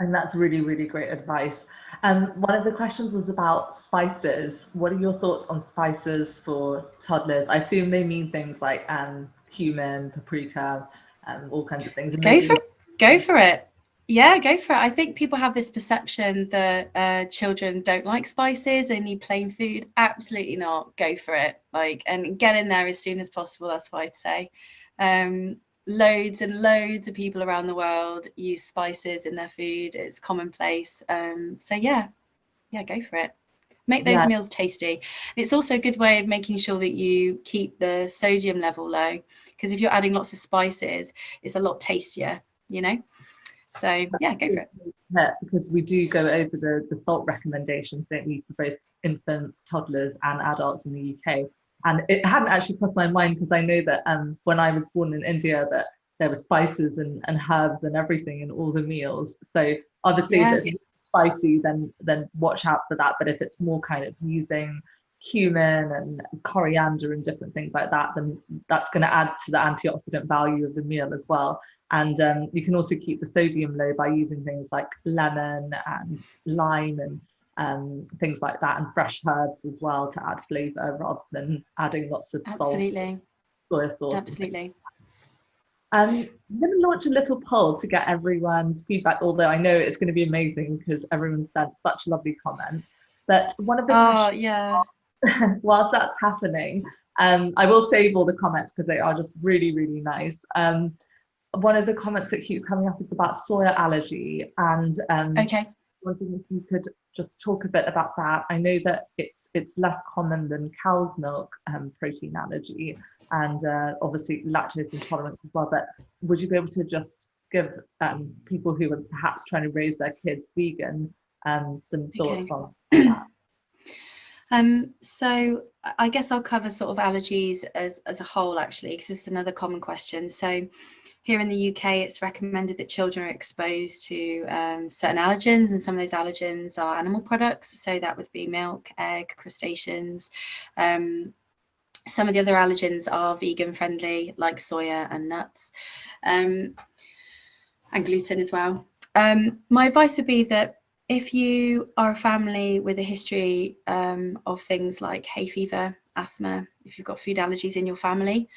And that's really, really great advice. One of the questions was about spices. What are your thoughts on spices for toddlers? I assume they mean things like cumin, paprika, all kinds of things. Go for it. Yeah, go for it. I think people have this perception that children don't like spices and need plain food. Absolutely not. Go for it. And get in there as soon as possible. That's what I'd say. Loads and loads of people around the world use spices in their food. It's commonplace. So yeah, go for it. Make those meals tasty. It's also a good way of making sure that you keep the sodium level low, because if you're adding lots of spices, it's a lot tastier, you know. So yeah, go for it. Because we do go over the salt recommendations, don't we, for both infants, toddlers and adults in the UK. And it hadn't actually crossed my mind, because I know that when I was born in India, that there were spices and herbs and everything in all the meals. So obviously if it's spicy, then watch out for that. But if it's more kind of using cumin and coriander and different things like that, then that's going to add to the antioxidant value of the meal as well. And you can also keep the sodium low by using things like lemon and lime and things like that, and fresh herbs as well to add flavor, rather than adding lots of salt, soy sauce. Absolutely. I'm going to launch a little poll to get everyone's feedback, although I know it's going to be amazing because everyone sent such lovely comments. But one of the questions, whilst that's happening, I will save all the comments because they are just really, really nice. One of the comments that keeps coming up is about soya allergy, and wondering if you could just talk a bit about that. I know that it's less common than cow's milk protein allergy, and obviously lactose intolerance as well, but would you be able to just give people who are perhaps trying to raise their kids vegan some thoughts on that? So I guess I'll cover sort of allergies as a whole, actually, because it's another common question. So here in the UK, it's recommended that children are exposed to certain allergens, and some of those allergens are animal products. So that would be milk, egg, crustaceans. Some of the other allergens are vegan friendly, like soya and nuts, and gluten as well. My advice would be that if you are a family with a history of things like hay fever asthma, if you've got food allergies in your family.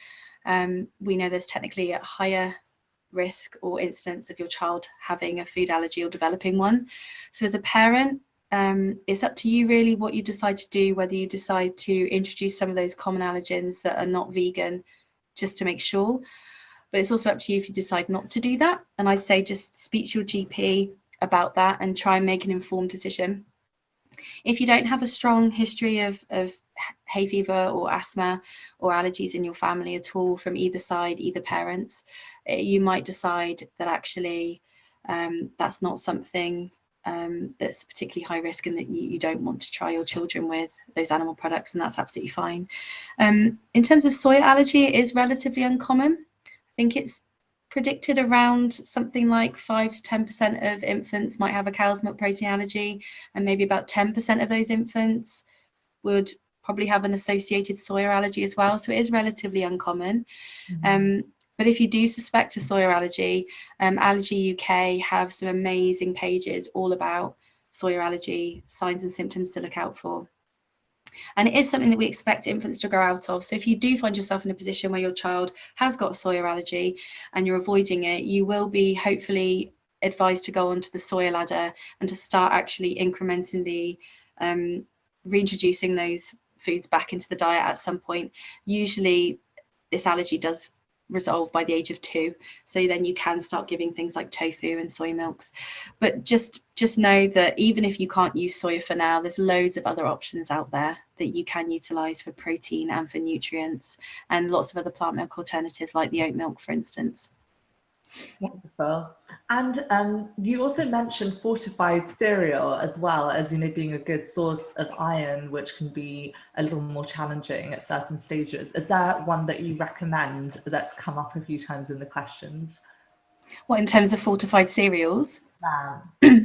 We know there's technically a higher risk or incidence of your child having a food allergy or developing one. So as a parent, it's up to you really what you decide to do, whether you decide to introduce some of those common allergens that are not vegan just to make sure. But it's also up to you if you decide not to do that. And I'd say just speak to your GP about that and try and make an informed decision. If you don't have a strong history of hay fever or asthma or allergies in your family at all from either side, either parents, you might decide that actually that's not something that's particularly high risk and that you don't want to try your children with those animal products, and that's absolutely fine. In terms of soy allergy, it is relatively uncommon. I think it's predicted around something like 5 to 10% of infants might have a cow's milk protein allergy, and maybe about 10% of those infants would probably have an associated soya allergy as well. So it is relatively uncommon. But if you do suspect a soya allergy, Allergy UK have some amazing pages all about soya allergy signs and symptoms to look out for. And it is something that we expect infants to grow out of. So if you do find yourself in a position where your child has got a soya allergy and you're avoiding it, you will be hopefully advised to go onto the soya ladder and to start actually incrementally reintroducing those foods back into the diet at some point. Usually this allergy does resolve by the age of 2, so then you can start giving things like tofu and soy milks. But just know that even if you can't use soya for now, there's loads of other options out there that you can utilize for protein and for nutrients, and lots of other plant milk alternatives like the oat milk, for instance. Wonderful. And you also mentioned fortified cereal as well as, being a good source of iron, which can be a little more challenging at certain stages. Is there one that you recommend that's come up a few times in the questions? What, in terms of fortified cereals? Yeah.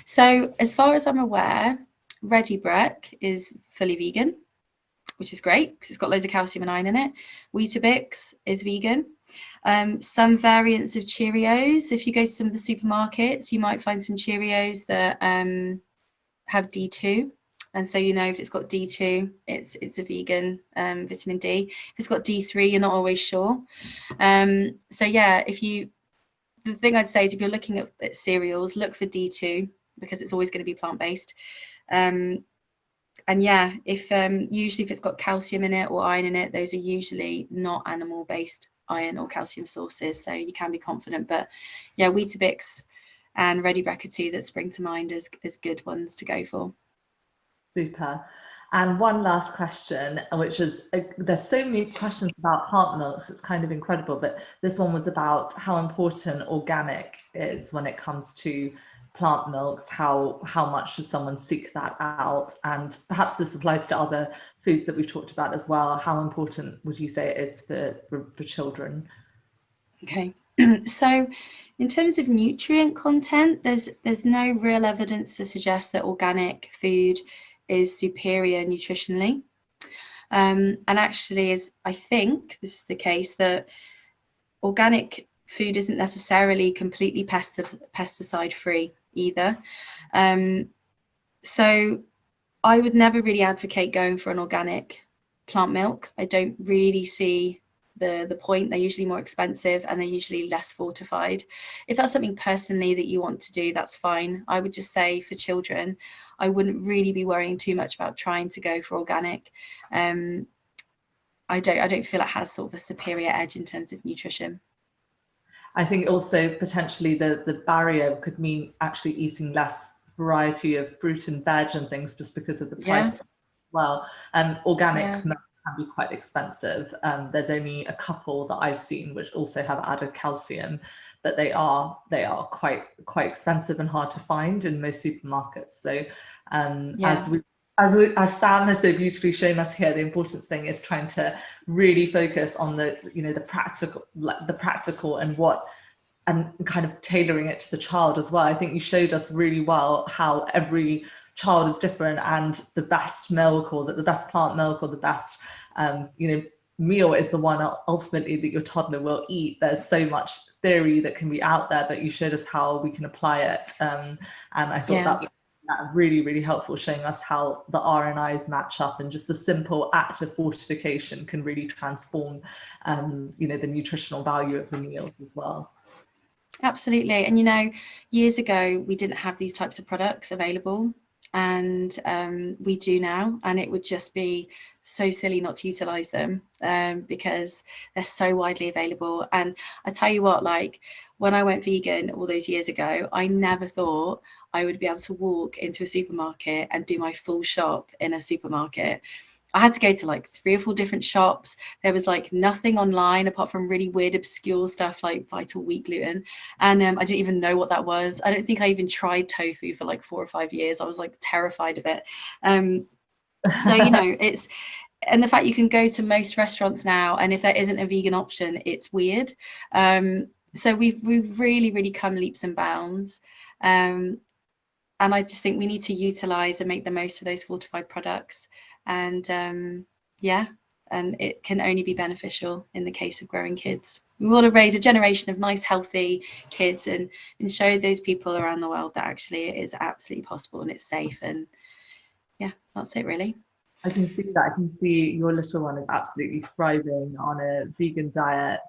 So as far as I'm aware, Ready Brek is fully vegan, which is great because it's got loads of calcium and iron in it. Weetabix is vegan. Some variants of Cheerios, if you go to some of the supermarkets, you might find some Cheerios that have D2. And so, if it's got D2, it's a vegan vitamin D. If it's got D3, you're not always sure. So yeah, the thing I'd say is if you're looking at cereals, look for D2 because it's always going to be plant-based. And yeah, usually if it's got calcium in it or iron in it, those are usually not animal-based iron or calcium sources, so you can be confident. But yeah, Weetabix and Ready Brek are 2 that spring to mind as good ones to go for. Super. And one last question, which is, there's so many questions about plant milks, it's kind of incredible, but this one was about how important organic is when it comes to plant milks. How much should someone seek that out? And perhaps this applies to other foods that we've talked about as well. How important would you say it is for children? Okay, so in terms of nutrient content, there's no real evidence to suggest that organic food is superior nutritionally. And actually, I think this is the case, that organic food isn't necessarily completely pesticide free either. So I would never really advocate going for an organic plant milk. I don't really see the point. They're usually more expensive and they're usually less fortified. If that's something personally that you want to do, that's fine. I would just say for children, I wouldn't really be worrying too much about trying to go for organic. I don't feel it has sort of a superior edge in terms of nutrition. I think also potentially the barrier could mean actually eating less variety of fruit and veg and things just because of the price. Well, organic milk can be quite expensive. There's only a couple that I've seen which also have added calcium, but they are quite expensive and hard to find in most supermarkets. So as Sam has so beautifully shown us here, the important thing is trying to really focus on the practical and kind of tailoring it to the child as well. I think you showed us really well how every child is different, and the best milk or the best plant milk or the best meal is the one ultimately that your toddler will eat. There's so much theory that can be out there, but you showed us how we can apply it, and I thought that was that really, really helpful, showing us how the RNIs match up, and just the simple act of fortification can really transform, you know, the nutritional value of the meals as well. Absolutely. And, you know, years ago, we didn't have these types of products available, and we do now, and it would just be so silly not to utilize them, because they're so widely available. And I tell you what, like when I went vegan all those years ago, I never thought I would be able to walk into a supermarket and do my full shop in a supermarket. I had to go to like 3 or 4 different shops. There was like nothing online apart from really weird, obscure stuff like Vital Wheat Gluten. And I didn't even know what that was. I don't think I even tried tofu for like 4 or 5 years. I was like terrified of it. So, you know, it's, and the fact you can go to most restaurants now, and if there isn't a vegan option, it's weird. So we've really, really come leaps and bounds. And I just think we need to utilize and make the most of those fortified products. And yeah, and it can only be beneficial in the case of growing kids. We want to raise a generation of nice, healthy kids, and show those people around the world that actually it is absolutely possible and it's safe. And yeah, that's it really. I can see that. I can see your little one is absolutely thriving on a vegan diet.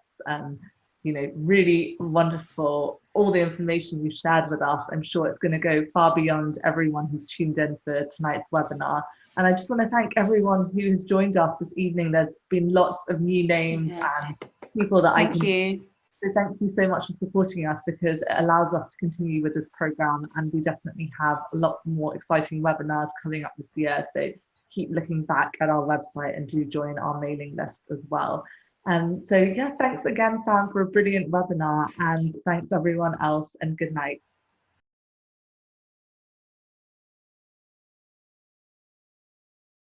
You know, really wonderful. All the information you've shared with us, I'm sure it's going to go far beyond everyone who's tuned in for tonight's webinar. And I just want to thank everyone who's joined us this evening. There's been lots of new names and people that Thank you. So thank you so much for supporting us, because it allows us to continue with this program, and we definitely have a lot more exciting webinars coming up this year. So keep looking back at our website and do join our mailing list as well. So yeah, thanks again, Sam, for a brilliant webinar, and thanks everyone else, and good night.